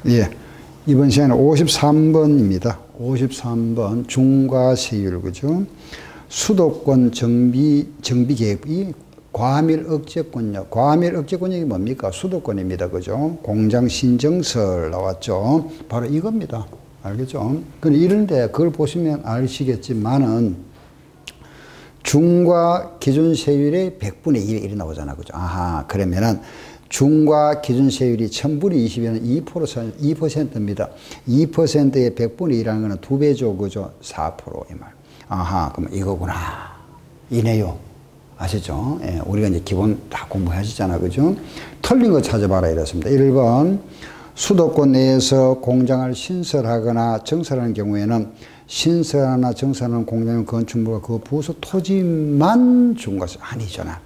예. 이번 시간은 53번입니다. 53번 중과세율, 그죠? 수도권 정비 계획이 과밀 억제권역. 과밀 억제권역이 뭡니까? 수도권입니다. 그죠? 공장 신정설 나왔죠? 바로 이겁니다. 알겠죠? 근데 이런데 그걸 보시면 아시겠지만은 중과 기준세율의 100분의 1이 이렇게 나오잖아. 그죠? 아하, 그러면은 중과 기준세율이 1000분의 20이면 2%입니다. 2%의 100분의 1이라는 거는 2배죠. 그죠? 4% 이 말. 아하, 그럼 이거구나. 이네요. 아시죠? 예, 우리가 이제 기본 다 공부하시잖아. 그죠? 틀린 거 찾아봐라 이렇습니다. 1번. 수도권 내에서 공장을 신설하거나 정설하는 경우에는 신설하거나 정설하는 공장의 건축물과 그 부수 토지만 중과세 아니잖아.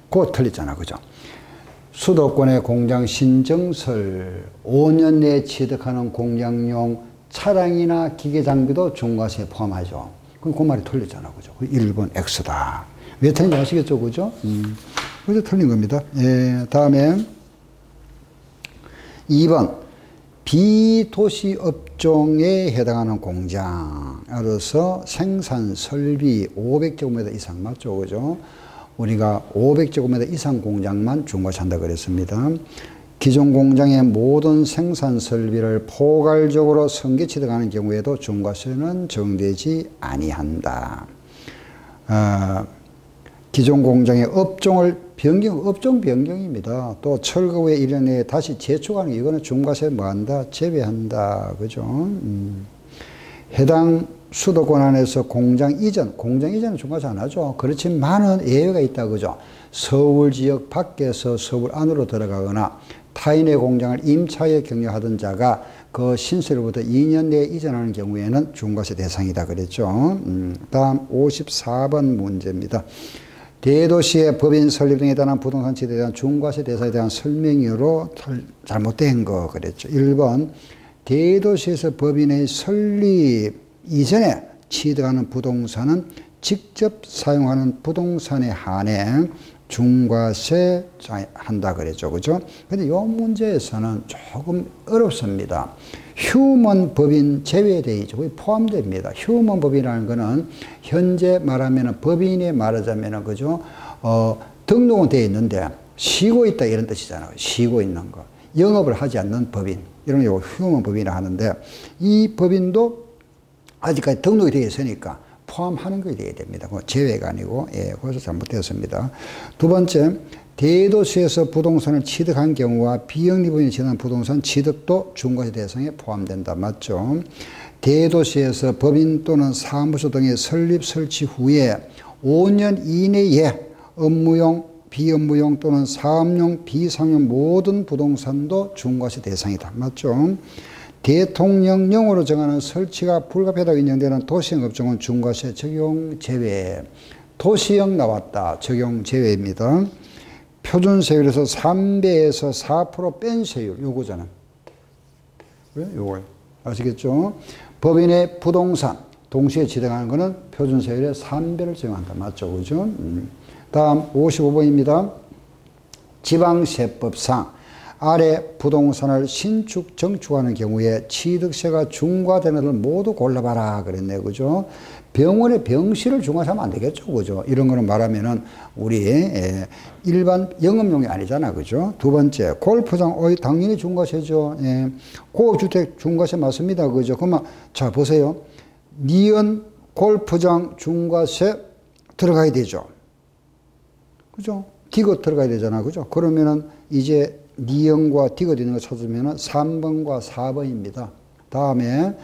그거 틀렸잖아. 그죠? 수도권의 공장 신정설 5년 내에 취득하는 공장용 차량이나 기계 장비도 중과세에 포함하죠. 그럼 그 말이 틀렸잖아. 그죠? 1번 X다. 왜 틀린지 아시겠죠? 그죠? 그래서 틀린 겁니다. 예, 다음에 2번. 비도시 업종에 해당하는 공장으로서 생산 설비 500제곱미터 이상 맞죠? 그죠? 우리가 500제곱미터 이상 공장만 중과세한다 그랬습니다. 기존 공장의 모든 생산 설비를 포괄적으로 선계 취득하는 경우에도 중과세는 적용되지 아니한다. 기존 공장의 업종 변경입니다. 또 철거 후에 1년 내에 다시 재촉하는 이거는 중과세 뭐한다? 제외한다. 그죠? 해당 수도권 안에서 공장 이전은 중과세 안 하죠. 그렇지만은 예외가 있다. 그죠? 서울 지역 밖에서 서울 안으로 들어가거나 타인의 공장을 임차에 경영하던 자가 그 신설로부터 2년 내에 이전하는 경우에는 중과세 대상이다. 그랬죠? 다음 54번 문제입니다. 대도시의 법인 설립 등에 따른 부동산 취득에 대한 중과세 대상에 대한 설명으로 잘못된 거 그랬죠. 1번 대도시에서 법인의 설립 이전에 취득하는 부동산은 직접 사용하는 부동산에 한해 중과세 한다 그랬죠. 그죠? 근데 이 문제에서는 조금 어렵습니다. 휴먼 법인 제외되어 있죠. 거기 포함됩니다. 휴먼 법인이라는 거는 현재 말하면 법인이 말하자면 그죠? 등록은 되어 있는데 쉬고 있다 이런 뜻이잖아요. 쉬고 있는 거. 영업을 하지 않는 법인. 이런 거 휴먼 법인이라 하는데 이 법인도 아직까지 등록이 되어 있으니까 포함하는 것이 되어야 됩니다. 제외가 아니고, 예, 그래서 잘못되었습니다. 두 번째, 대도시에서 부동산을 취득한 경우와 비영리법인이 취득한 부동산 취득도 중과세 대상에 포함된다. 맞죠? 대도시에서 법인 또는 사무소 등의 설립 설치 후에 5년 이내에 업무용, 비업무용 또는 사업용, 비상용 모든 부동산도 중과세 대상이다. 맞죠? 대통령령으로 정하는 설치가 불가피하다고 인정되는 도시형 업종은 중과세 적용 제외. 도시형 나왔다. 적용 제외입니다. 표준세율에서 3배에서 4% 뺀 세율. 요거잖아. 왜? 요거. 아시겠죠? 법인의 부동산 동시에 취득하는 거는 표준세율의 3배를 적용한다. 맞죠? 그죠? 다음 55번입니다. 지방세법상 아래 부동산을 신축, 정축하는 경우에 취득세가 중과되는 것을 모두 골라봐라. 그랬네요. 그죠? 병원의 병실을 중과세하면 안 되겠죠. 그죠? 이런 거는 말하면은 우리 일반 영업용이 아니잖아. 그죠? 두 번째, 골프장, 당연히 중과세죠. 예. 고급주택 중과세 맞습니다. 그죠? 그러면, 자, 보세요. 니은 골프장 중과세 들어가야 되죠. 그죠? 디귿 들어가야 되잖아. 그죠? 그러면은 이제 니은과 디귿 있는 거 찾으면 3번과 4번입니다. 다음에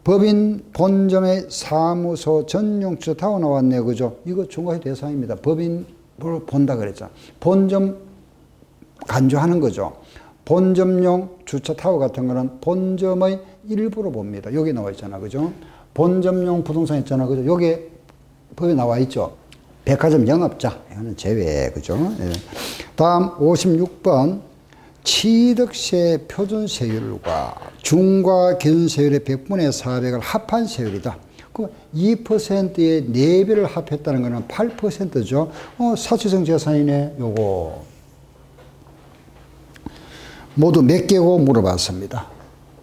법인 본점의 사무소 전용 주차타워 나왔네요. 그죠? 이거 중과세 대상입니다. 법인을 본다 그랬잖아. 본점 간주하는 거죠. 본점용 주차타워 같은 거는 본점의 일부로 봅니다. 여기 나와 있잖아. 그죠? 본점용 부동산 있잖아. 그죠? 여기 법에 나와 있죠. 백화점 영업자. 이거는 제외. 그죠? 예. 다음 56번. 취득세 표준세율과 중과 기준세율의 100분의 400을 합한 세율이다. 그 2%의 4배를 합했다는 것은 8%죠. 사치성 재산이네. 요거 모두 몇 개고 물어봤습니다.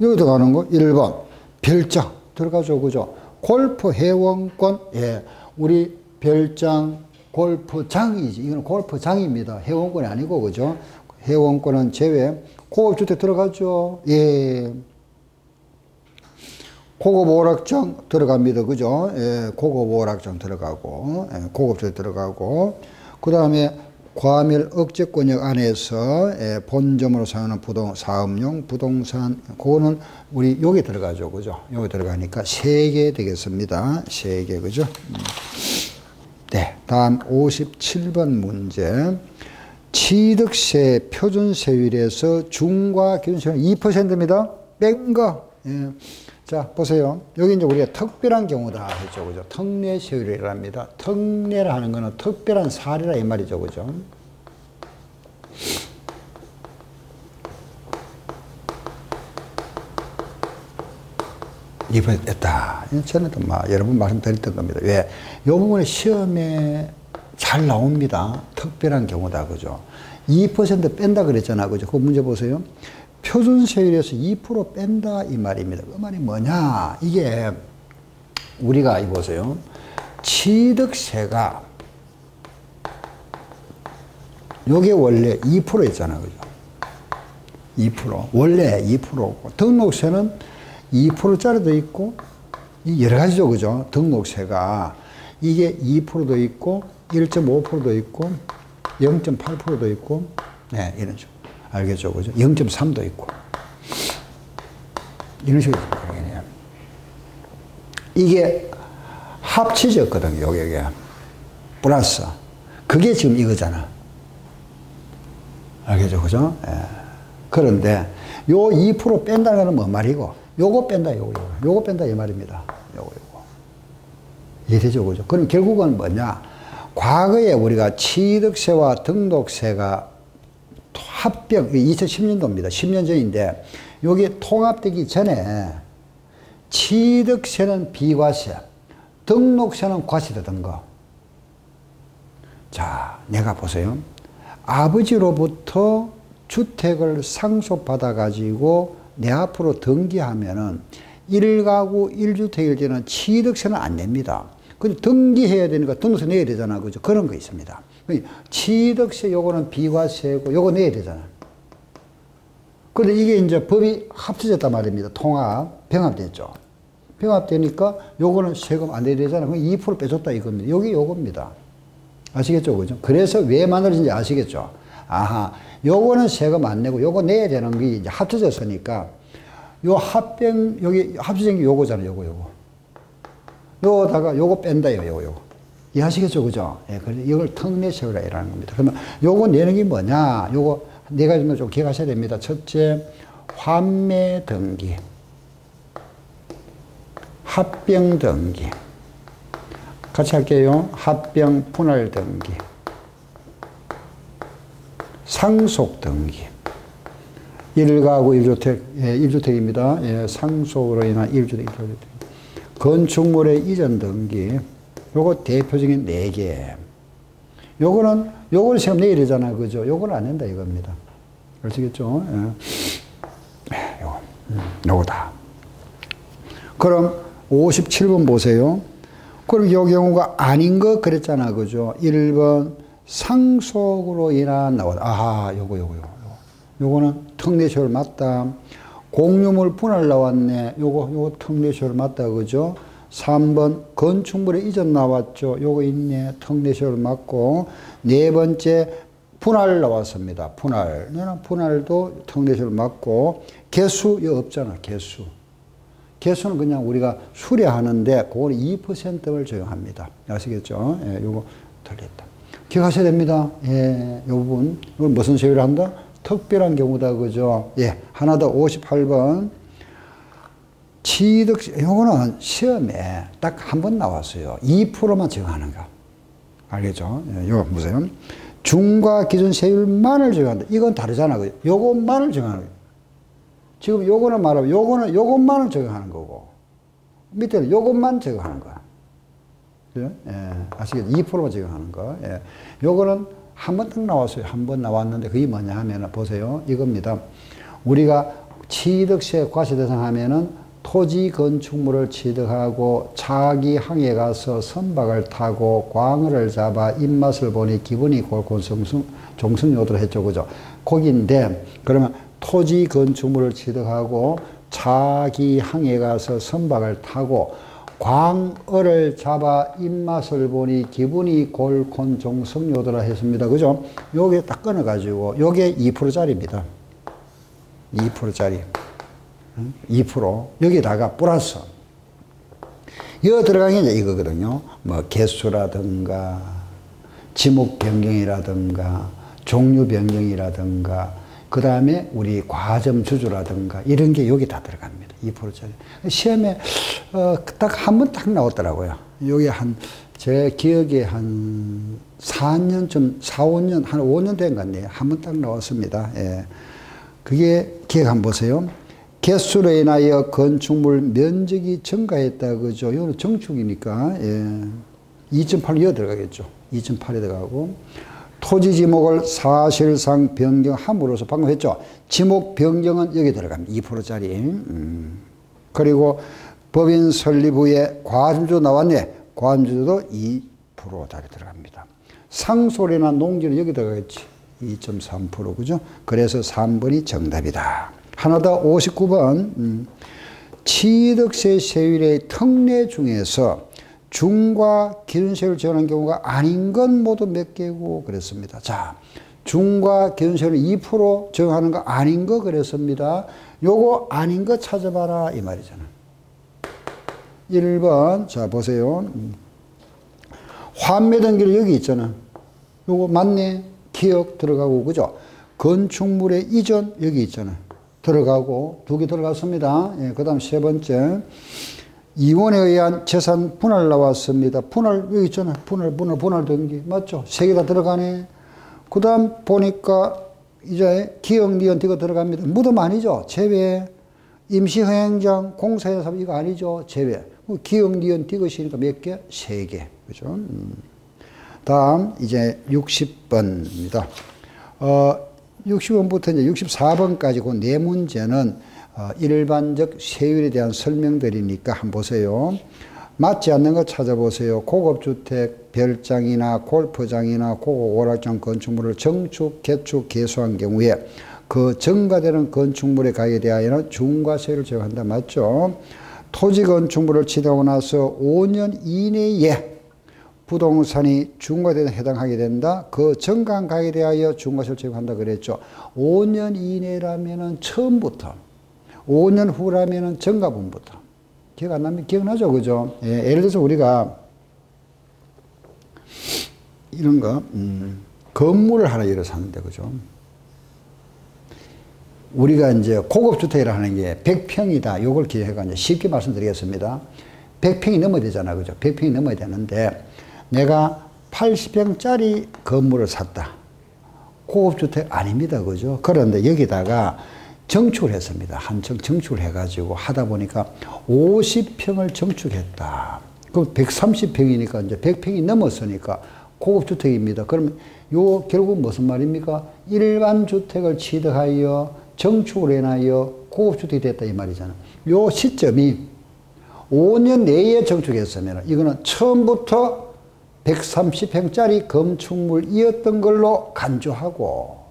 여기 들어가는 거 1번 별장 들어가죠. 그죠? 골프 회원권. 예. 우리 별장 골프장이지. 이거는 골프장입니다. 회원권이 아니고, 그죠? 회원권은 제외. 고급주택 들어가죠. 예. 고급 오락장 들어갑니다. 그죠? 예. 고급 오락장 들어가고, 예. 고급주택 들어가고, 그 다음에 과밀 억제권역 안에서 예. 본점으로 사용하는 사업용 부동산, 그거는 우리 여기 들어가죠. 그죠? 여기 들어가니까 3개 되겠습니다. 3개, 그죠? 네. 다음 57번 문제. 취득세 표준세율에서 중과 기준세율은 2%입니다. 뺀 거. 예. 자, 보세요. 여기 이제 우리가 특별한 경우다 했죠. 그죠? 특례세율이랍니다. 특례를 하는 거는 특별한 사례라 이 말이죠. 그죠? 이번에 뺐다. 저는 또 여러 번 말씀드렸던 겁니다. 왜? 이 부분에 시험에 잘 나옵니다. 특별한 경우다. 그죠? 2% 뺀다 그랬잖아. 그죠? 그 문제 보세요. 표준세율에서 2% 뺀다 이 말입니다. 그 말이 뭐냐? 이게 우리가 이 보세요. 취득세가 요게 원래 2%였잖아. 그죠? 2%. 원래 2%고 등록세는 2%짜리도 있고 여러 가지죠. 그죠? 등록세가 이게 2%도 있고 1.5%도 있고 0.8%도 있고 네, 이런 식으로. 알겠죠? 그죠? 0.3도 있고. 이런 식으로. 이게 합치졌거든요. 여기에. 플러스. 그게 지금 이거잖아. 알겠죠? 그죠? 예. 그런데 요 2% 뺀다는 거는 뭔 말이고, 요거 뺀다, 요거 뺀다, 이 말입니다. 요거. 이해되죠? 그죠? 그럼 결국은 뭐냐? 과거에 우리가 취득세와 등록세가 합병, 2010년도입니다. 10년 전인데, 여기 통합되기 전에 취득세는 비과세, 등록세는 과세되던 거. 자, 내가 보세요. 아버지로부터 주택을 상속받아가지고 내 앞으로 등기하면은 1가구 1주택일 때는 취득세는 안 냅니다. 근데 등기해야 되니까 등록세 내야 되잖아. 그죠? 그런 거 있습니다. 취득세 요거는 비과세고 요거 내야 되잖아. 근데 이게 이제 법이 합쳐졌단 말입니다. 통합, 병합됐죠. 병합되니까 요거는 세금 안 내야 되잖아. 그럼 2% 빼줬다 이겁니다. 여기 요겁니다. 아시겠죠? 그죠? 그래서 왜 만들어진지 아시겠죠? 아하, 요거는 세금 안 내고 요거 내야 되는 게 이제 합쳐졌으니까 요 합병, 여기 합쳐진 게 요거잖아요. 요거. 요거다가 요거 뺀다요. 요거. 이해하시겠죠? 그죠? 예, 그래서 이걸 특례세율이라는 겁니다. 그러면 요거 내는 게 뭐냐? 요거 네 가지만 좀 기억하셔야 됩니다. 첫째, 환매 등기, 합병 등기. 같이 할게요. 합병 분할 등기, 상속 등기. 1가구 1주택, 예, 1주택입니다. 예, 상속으로 인한 1주택, 1주택. 건축물의 이전 등기. 요거 대표적인 4개. 요거는 세금 내야 되잖아. 그죠? 요거는 안 낸다 이겁니다. 아시겠죠? 예. 요거다. 그럼 57번 보세요. 그럼 요 경우가 아닌 거 그랬잖아. 그죠? 1번 상속으로 인한 아하, 요거는 특례세율 맞다. 공유물 분할 나왔네. 요거 특례세율 맞다. 그죠? 3번 건축물의 이전 나왔죠. 요거 있네. 특례세율 맞고. 네 번째 분할 나왔습니다. 분할도 특례세율 맞고. 개수 이거 없잖아. 개수는 그냥 우리가 수리하는데 그거는 2%를 적용합니다. 아시겠죠? 예, 요거 틀렸다. 기억하셔야 됩니다. 예, 요 부분. 이건 무슨 세율을 한다? 특별한 경우다. 그죠? 예, 하나 더 58번. 취득세, 요거는 시험에 딱 한 번 나왔어요. 2%만 적용하는 거. 알겠죠? 예, 요거 보세요. 중과 기준 세율만을 적용한다. 이건 다르잖아. 그죠? 요것만을 적용하는 거예요. 지금 요거는 말하면 요것만을 적용하는 거고, 밑에는 요것만 적용하는 거야. 그죠? 예, 아시겠죠? 2%만 적용하는 거. 예. 요거는 한 번 딱 나왔어요. 한 번 나왔는데 그게 뭐냐 하면 보세요. 이겁니다. 우리가 취득세 과세 대상 하면은 토지 건축물을 취득하고 자기 항에 가서 선박을 타고 광어를 잡아 입맛을 보니 기분이 골고 종승요도를 했죠. 그죠? 거기인데, 그러면 토지 건축물을 취득하고 자기 항에 가서 선박을 타고 광어를 잡아 입맛을 보니 기분이 골콘 종성요도라 했습니다. 그죠? 요게 딱 끊어가지고, 요게 2%짜리입니다. 2%짜리. 2%. 여기다가 플러스. 여기 들어간 게 이제 이거거든요. 뭐, 개수라든가, 지목 변경이라든가, 종류 변경이라든가, 그 다음에 우리 과점 주주라든가, 이런 게 여기 다 들어갑니다. 2%짜리. 시험에, 딱 한 번 딱 나왔더라고요. 여기 제 기억에 한 4년쯤, 5년 된 것 같네요. 한 번 딱 나왔습니다. 예. 그게 기억 한번 보세요. 개수로 인하여 건축물 면적이 증가했다. 그죠? 이거는 정축이니까, 예. 2.8이 들어가겠죠. 2.8에 들어가고. 토지 지목을 사실상 변경함으로써 방금 했죠. 지목 변경은 여기 들어갑니다. 2%짜리. 그리고 법인 설립 후에 과점주 나왔네. 과점주도 2%짜리 들어갑니다. 상소리나 농지는 여기 들어가겠지. 2.3%. 그죠? 그래서 3번이 정답이다. 하나 더 59번. 취득세 세율의 특례 중에서 중과 기준세율을 지원한 경우가 아닌 건 모두 몇 개고 그랬습니다. 자, 중과 기준세율을 2% 정하는 거 아닌 거 그랬습니다. 요거 아닌 거 찾아봐라 이 말이잖아. 1번 자 보세요. 환매등기를 여기 있잖아. 요거 맞네. 기억 들어가고 그죠? 건축물의 이전 여기 있잖아. 들어가고 2개 들어갔습니다. 예, 그 다음 세 번째. 이원에 의한 재산 분할 나왔습니다. 분할, 여기 있잖아요. 분할 등기. 맞죠? 3개 다 들어가네. 그 다음 보니까 이제 기억, 니은, 디귿 들어갑니다. 무덤 아니죠? 제외. 임시허행장, 공사회사 이거 아니죠? 제외. 기억, 니은, 디귿이니까 몇 개? 3개. 그죠? 다음, 이제 60번입니다. 60번부터 이제 64번까지 그 네 문제는 일반적 세율에 대한 설명들이니까 한번 보세요. 맞지 않는 거 찾아보세요. 고급주택, 별장이나 골프장이나 고급 오락장 건축물을 정축, 개축, 개수한 경우에 그 증가되는 건축물의 가격에 대하여는 중과세율을 제공한다. 맞죠? 토지 건축물을 취득하고 나서 5년 이내에 부동산이 중과세에 해당하게 된다. 그 증가한 가격에 대하여 중과세를 제공한다 그랬죠. 5년 이내라면은 처음부터 5년 후라면은 증가분부터. 기억 안 나면 기억나죠? 그죠? 예, 예를 들어서 우리가 이런 거, 건물을 하나 예를 샀는데, 그죠? 우리가 이제 고급주택이라 하는 게 100평이다. 요걸 기억해가 이제 쉽게 말씀드리겠습니다. 100평이 넘어야 되잖아. 그죠? 100평이 넘어야 되는데, 내가 80평짜리 건물을 샀다. 고급주택 아닙니다. 그죠? 그런데 여기다가 정축을 했습니다. 한층 정축을 해가지고 하다 보니까 50평을 정축했다. 그럼 130평이니까 이제 100평이 넘었으니까 고급주택입니다. 그러면 요 결국 무슨 말입니까? 일반 주택을 취득하여 정축을 해놔여 고급주택이 됐다 이 말이잖아. 요 시점이 5년 내에 정축했으면 이거는 처음부터 130평짜리 건축물이었던 걸로 간주하고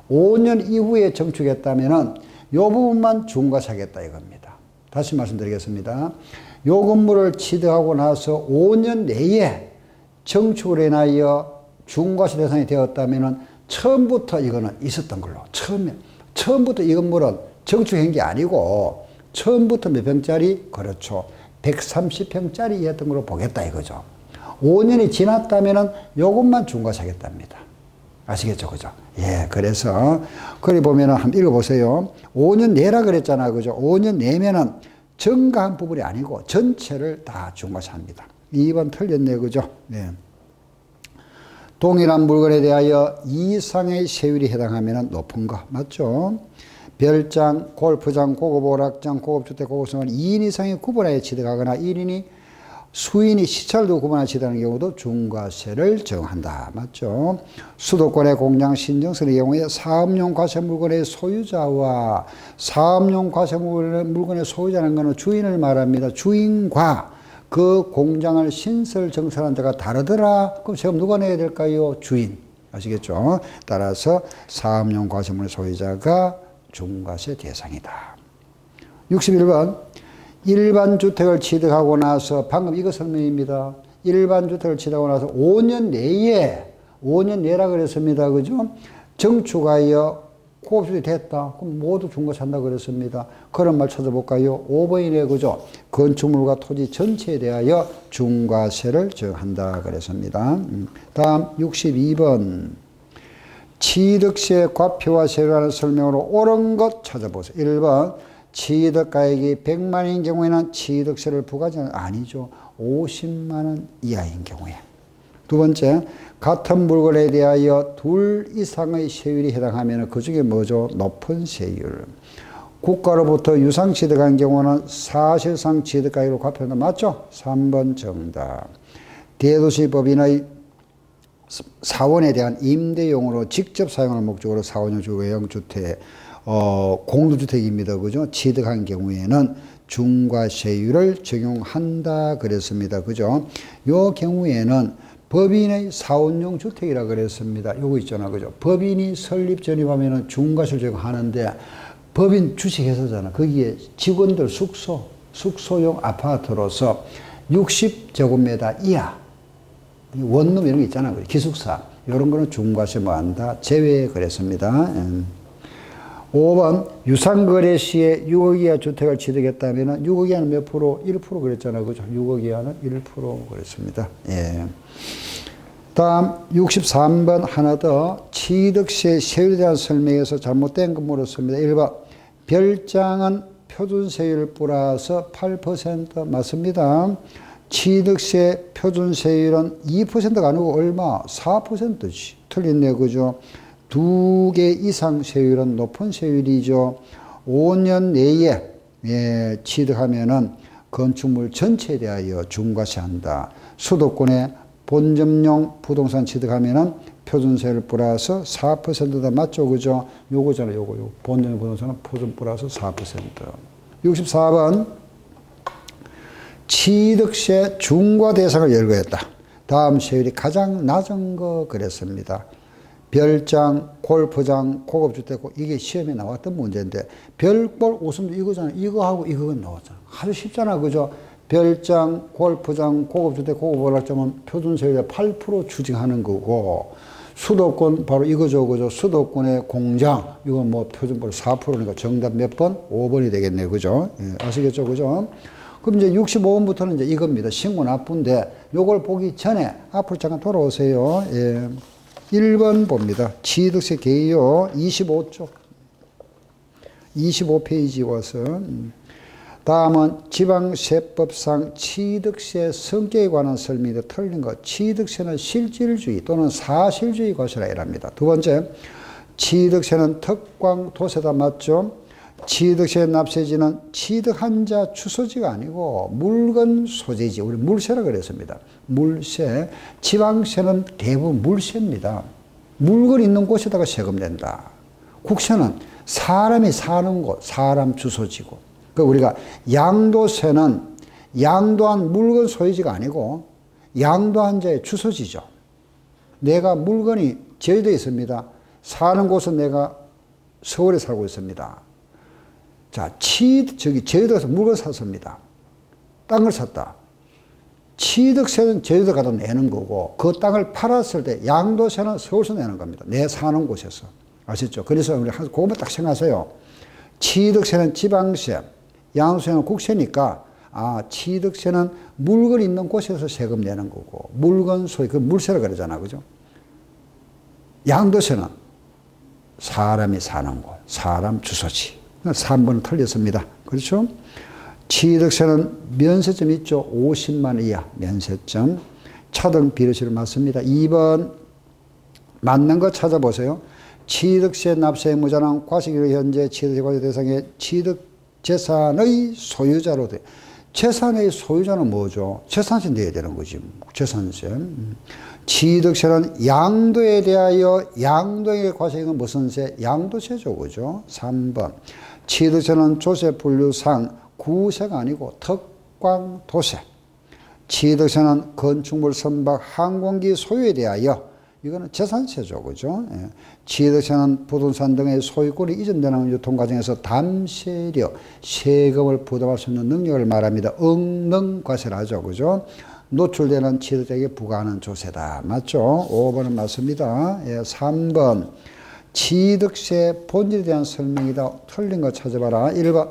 5년 이후에 정축했다면은 요 부분만 중과사겠다 이겁니다. 다시 말씀드리겠습니다. 요 건물을 취득하고 나서 5년 내에 정축을 해놔여 중과세 대상이 되었다면은 처음부터 이거는 있었던 걸로 처음부터 이 건물은 정축한 게 아니고 처음부터 몇 평짜리? 그렇죠. 130평짜리였던 걸로 보겠다 이거죠. 5년이 지났다면은 요것만 중과사겠답니다. 아시겠죠? 그죠? 예, 그래서, 거기 보면은 한번 읽어보세요. 5년 내라 그랬잖아. 그죠? 5년 내면은 증가한 부분이 아니고 전체를 다 중과사합니다. 2번 틀렸네. 그죠? 네. 동일한 물건에 대하여 이상의 세율이 해당하면은 높은 거. 맞죠? 별장, 골프장, 고급 오락장, 고급주택, 고급성을 2인 이상의 구분하여 취득하거나 1인이 수인이 시차를 두고 구분하시다는 경우도 중과세를 정한다. 맞죠? 수도권의 공장 신정설의 경우에 사업용 과세 물건의 소유자와 사업용 과세 물건의 소유자라는 것은 주인을 말합니다. 주인과 그 공장을 신설 정설한 자가 다르더라. 그럼 세금 누가 내야 될까요? 주인. 아시겠죠? 따라서 사업용 과세물의 소유자가 중과세 대상이다. 61번. 일반 주택을 취득하고 나서, 방금 이거 설명입니다. 일반 주택을 취득하고 나서 5년 내라 그랬습니다. 그죠? 정축하여 고급주택이 됐다. 그럼 모두 중과세 한다 그랬습니다. 그런 말 찾아볼까요? 5번이네, 그죠? 건축물과 토지 전체에 대하여 중과세를 정한다 그랬습니다. 다음 62번. 취득세 과표와 세율하는 설명으로 옳은 것 찾아보세요. 1번. 취득가액이 100만원인 경우에는 취득세를 부과하지는 아니죠. 50만원 이하인 경우에. 두 번째, 같은 물건에 대하여 둘 이상의 세율이 해당하면 그 중에 뭐죠? 높은 세율. 국가로부터 유상 취득한 경우는 사실상 취득가액으로 과표한다. 맞죠? 3번 정답. 대도시법인의 사원에 대한 임대용으로 직접 사용하는 목적으로 사원용 주거용 주택, 공동주택입니다. 그죠? 취득한 경우에는 중과세율을 적용한다 그랬습니다. 그죠? 요 경우에는 법인의 사원용 주택이라 그랬습니다. 요거 있잖아. 그죠? 법인이 설립 전입하면은 중과세를 적용하는데 법인 주식회사잖아. 거기에 직원들 숙소용 아파트로서 60제곱미터 이하 원룸 이런 거 있잖아. 기숙사. 이런 거는 중과세 뭐 한다. 제외 그랬습니다. 5번 유상거래 시에 6억 이하 주택을 취득했다면 6억 이하는 몇 프로? 1% 그랬잖아요. 그죠? 6억 이하는 1% 그랬습니다. 예. 다음 63번 하나 더. 취득세 세율에 대한 설명에서 잘못된 거 물었습니다. 1번 별장은 표준세율 플러스 8% 맞습니다. 취득세 표준세율은 2%가 아니고 얼마? 4%지. 틀렸네. 그죠? 2개 이상 세율은 높은 세율이죠. 5년 내에 취득하면은 건축물 전체에 대하여 중과세한다. 수도권에 본점용 부동산 취득하면은 표준세율 플러스 4%다. 맞죠? 그죠? 요거잖아요. 요거. 본점용 부동산은 표준 플러스 4%. 64번. 취득세 중과 대상을 열거했다. 다음 세율이 가장 낮은 거 그랬습니다. 별장, 골프장, 고급주택, 이게 시험에 나왔던 문제인데, 별볼 웃음도 이거잖아. 이거하고 이거는 나왔잖아. 아주 쉽잖아. 그죠? 별장, 골프장, 고급주택, 고급원락장은 표준세율에 8% 추징하는 거고, 수도권, 바로 이거죠. 그죠? 수도권의 공장, 이건 뭐 표준별 4%니까 정답 몇 번? 5번이 되겠네요. 그죠? 예, 아시겠죠? 그죠? 그럼 이제 65번부터는 이제 이겁니다. 신고 나쁜데, 요걸 보기 전에 앞으로 잠깐 돌아오세요. 예. 1번 봅니다. 취득세 개요 25쪽. 25페이지 와서. 다음은 지방세법상 취득세 성격에 관한 설명이 틀린 것. 취득세는 실질주의 또는 사실주의 과세라 이랍니다. 두 번째, 취득세는 특광도세다. 맞죠? 취득세 납세지는 취득한 자 주소지가 아니고 물건 소재지. 우리 물세라 그랬습니다. 물세. 지방세는 대부분 물세입니다. 물건 있는 곳에다가 세금 낸다. 국세는 사람이 사는 곳, 사람 주소지고. 그 우리가 양도세는 양도한 물건 소유지가 아니고 양도한 자의 주소지죠. 내가 물건이 제주도에 있습니다. 사는 곳은 내가 서울에 살고 있습니다. 자, 제주도에서 물건 샀습니다. 땅을 샀다. 취득세는 제주도 가도 내는 거고, 그 땅을 팔았을 때 양도세는 서울서 내는 겁니다. 내 사는 곳에서. 아시죠? 그래서 우리 그것만 딱 생각하세요. 취득세는 지방세, 양도세는 국세니까, 취득세는 물건 있는 곳에서 세금 내는 거고, 물건 소유, 그 물세라 그러잖아. 그죠? 양도세는 사람이 사는 곳, 사람 주소지. 3번은 틀렸습니다. 그렇죠? 취득세는 면세점 있죠? 50만 이하 면세점. 차등 비례시를 맞습니다. 2번 맞는 거 찾아보세요. 취득세 납세 의무자는 과세기로 현재 취득세 과세 대상의 취득재산의 소유자로 돼. 재산의 소유자는 뭐죠? 재산세 내야 되는 거지. 재산세. 취득세는 양도에 대하여 양도에 과세액은 무슨 세? 양도세죠. 그죠? 3번. 취득세는 조세 분류상 구세가 아니고 특광도세. 취득세는 건축물 선박 항공기 소유에 대하여 이거는 재산세죠. 그죠? 예. 취득세는 부동산 등의 소유권이 이전되는 유통 과정에서 담세력, 세금을 부담할 수 있는 능력을 말합니다. 응능과세를 하죠. 그죠? 노출되는 취득자에게 부과하는 조세다. 맞죠? 5번은 맞습니다. 예. 3번. 취득세 본질에 대한 설명이다. 틀린 거 찾아봐라. 1번.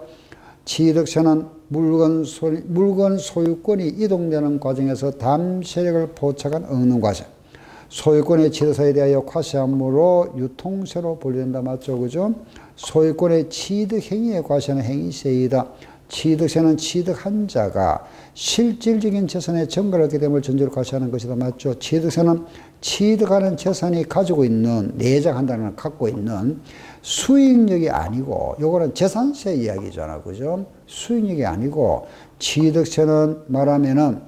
취득세는 물건 소유권이 이동되는 과정에서 담세력을 포착한 응능과세. 소유권의 취득세에 대하여 과세함으로 유통세로 분류된다. 맞죠? 그죠? 소유권의 취득행위에 과세하는 행위세이다. 취득세는 취득한 자가 실질적인 재산의 증가를 얻게 됨을 전제로 과세하는 것이다. 맞죠? 취득세는 취득하는 재산이 가지고 있는, 내장한다는 갖고 있는 수익력이 아니고, 요거는 재산세 이야기잖아. 그죠? 수익력이 아니고, 취득세는 말하면은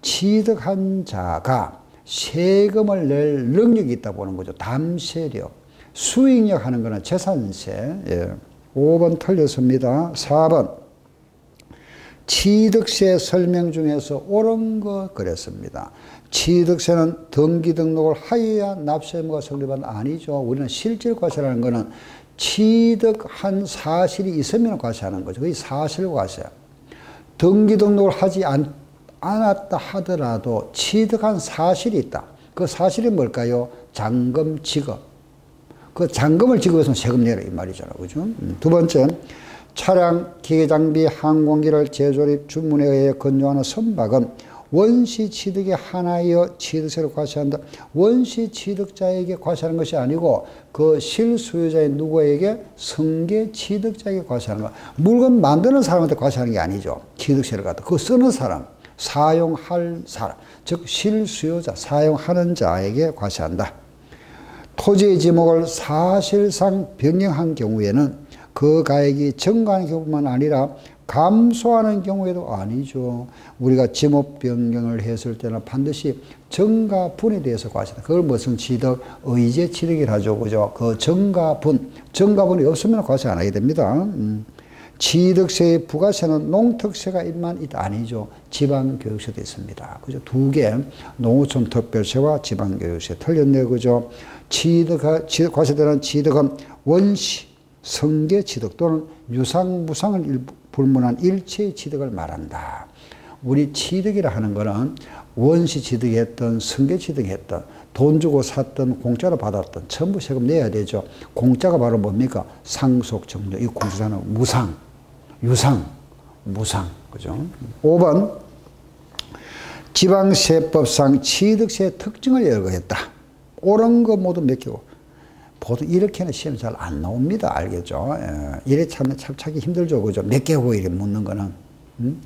취득한 자가 세금을 낼 능력이 있다 보는 거죠. 담세력. 수익력 하는 거는 재산세. 예. 5번 틀렸습니다. 4번. 취득세 설명 중에서 옳은 거 그랬습니다. 취득세는 등기 등록을 하여야 납세 의무가 성립한 아니죠. 우리는 실질 과세라는 거는 취득한 사실이 있으면 과세하는 거죠. 그게 사실과세. 등기 등록을 하지 않았다 하더라도 취득한 사실이 있다. 그 사실이 뭘까요? 잔금 지급. 그 잔금을 지급해서 세금 내라 이 말이잖아. 그죠? 두 번째, 차량, 기계 장비, 항공기를 재조립 주문에 의해 건조하는 선박은 원시 취득의 하나여 취득세를 과세한다. 원시 취득자에게 과세하는 것이 아니고 그 실수요자인 누구에게 승계 취득자에게 과세하는 거야. 물건 만드는 사람한테 과세하는 게 아니죠. 취득세를 갖다. 그거 쓰는 사람, 사용할 사람, 즉 실수요자, 사용하는 자에게 과세한다. 토지의 지목을 사실상 변경한 경우에는 그 가액이 증가하는 경우만 아니라 감소하는 경우에도 아니죠. 우리가 지목 변경을 했을 때는 반드시 증가분에 대해서 과세한다. 그걸 무슨 취득? 의제 취득이라 하죠. 그죠? 그 증가분이 없으면 과세 안 하게 됩니다. 취득세의 부가세는 농특세가만 있다. 아니죠. 지방교육세도 있습니다. 그죠? 두 개. 농어촌 특별세와 지방교육세. 틀렸네요. 그죠? 과세되는 취득은 원시, 성계 취득 또는 유상, 무상을 불문한 일체의 취득을 말한다. 우리 취득이라 하는 거는 원시 취득했던, 성계 취득했던, 돈 주고 샀던, 공짜로 받았던 전부 세금 내야 되죠. 공짜가 바로 뭡니까? 상속, 정조. 이 공짜는 무상, 유상, 무상. 그죠? 5번. 지방세법상 취득세의 특징을 열거했다. 옳은 거 모두 몇 개고. 보통 이렇게는 시험이 잘 안 나옵니다. 알겠죠? 이래 참 찾기 힘들죠. 그죠? 몇 개고 이렇게 묻는 거는.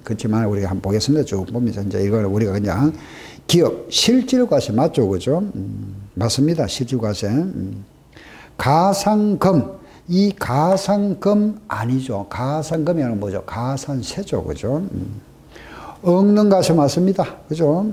그렇지만 우리가 한번 보겠습니다. 쭉 보면서 이제 이걸 우리가 그냥 기업, 실질과세 맞죠? 그죠? 맞습니다. 실질과세. 가상금. 이 가상금 아니죠. 가상금이라는 뭐죠? 가산세죠. 그죠? 억능과세 맞습니다. 그죠?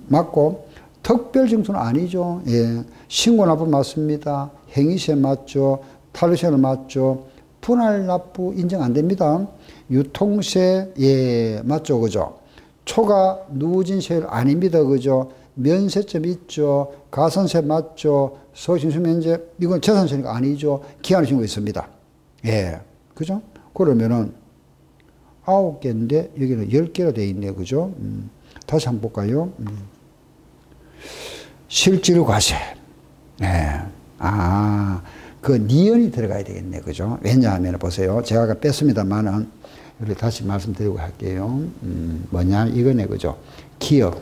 맞고. 특별징수는 아니죠. 예. 신고납부 맞습니다. 행위세 맞죠. 탈루세는 맞죠. 분할납부 인정 안 됩니다. 유통세, 예, 맞죠. 그죠. 초과 누진세 아닙니다. 그죠. 면세점 있죠. 가산세 맞죠. 소신수 면제, 이건 재산세니까 아니죠. 기한을 신고 있습니다. 예. 그죠. 그러면은 9개인데 여기는 10개로 되어 있네요. 그죠. 다시 한번 볼까요. 실질과세. 네. 그 니은이 들어가야 되겠네. 그죠? 왜냐하면 보세요. 제가 아까 뺐습니다만은, 여기 다시 말씀드리고 할게요. 뭐냐, 이거네. 그죠? 기업,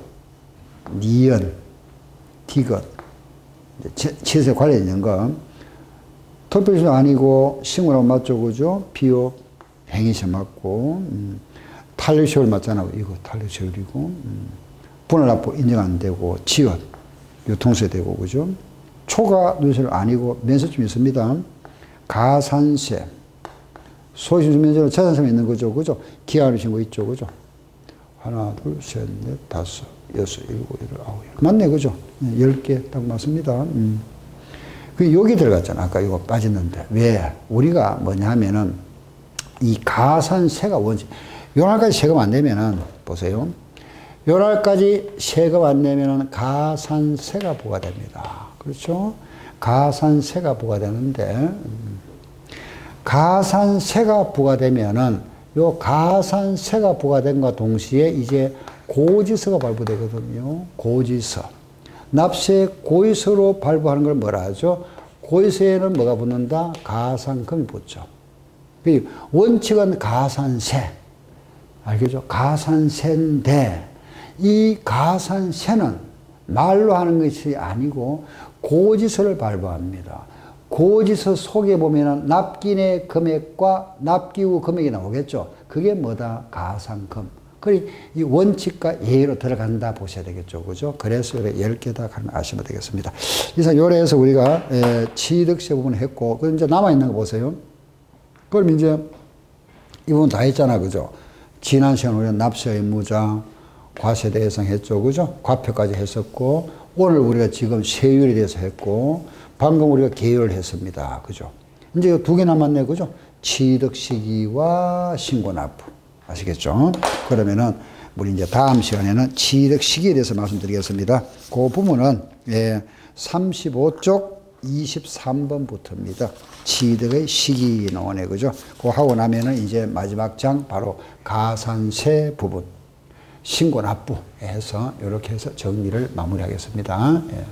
니은, 디귿. 취득세 관련 있는 거. 특별시 아니고, 신고라고 맞죠? 그죠? 비용, 행위세 맞고, 탄력세율 맞잖아요. 이거 탄력세율이고, 분할납부 인정 안 되고, 지원. 유통세 되고, 그죠? 초과 누진세율 아니고, 면세점 있습니다. 가산세. 소신수 면제는 재산세가 있는 거죠. 그죠? 기한을 신고 있죠. 그죠? 하나, 둘, 셋, 넷, 다섯, 여섯, 일곱, 여덟, 아홉. 맞네, 그죠? 10개 딱 맞습니다. 그 여기 들어갔잖아. 아까 이거 빠졌는데. 왜? 우리가 뭐냐 하면은 이 가산세가 원칙. 요날까지 세금 안 내면은, 보세요. 요날까지 세금 안 내면은 가산세가 부과됩니다. 그렇죠? 가산세가 부과되는데, 가산세가 부과되면은 요 가산세가 부과된과 동시에 이제 고지서가 발부되거든요. 고지서. 납세 고지서로 발부하는 걸 뭐라 하죠? 고지서에는 뭐가 붙는다? 가산금이 붙죠. 원칙은 가산세. 알겠죠? 가산세인데 이 가산세는 말로 하는 것이 아니고 고지서를 발부합니다. 고지서 속에 보면은 납기내 금액과 납기 후 금액이 나오겠죠. 그게 뭐다? 가산금. 그리 이 원칙과 예의로 들어간다 보셔야 되겠죠. 그죠? 그래서 10개다 하는 거 아시면 되겠습니다. 이상 요래에서 우리가 취득세 부분을 했고, 그 이제 남아있는 거 보세요. 그럼 이제 이 부분 다 했잖아. 그죠? 지난 시간 우리가 납세 의무자, 과세 대상 했죠. 그죠? 과표까지 했었고, 오늘 우리가 지금 세율에 대해서 했고, 방금 우리가 계율을 했습니다. 그죠? 이제 2개 남았네. 그죠? 취득 시기와 신고 납부. 아시겠죠? 그러면은, 우리 이제 다음 시간에는 취득 시기에 대해서 말씀드리겠습니다. 그 부분은, 35쪽 23번부터입니다. 취득의 시기 나오네. 그죠? 그거 하고 나면은 이제 마지막 장 바로 가산세 부분. 신고 납부 해서 이렇게 해서 정리를 마무리하겠습니다. 예.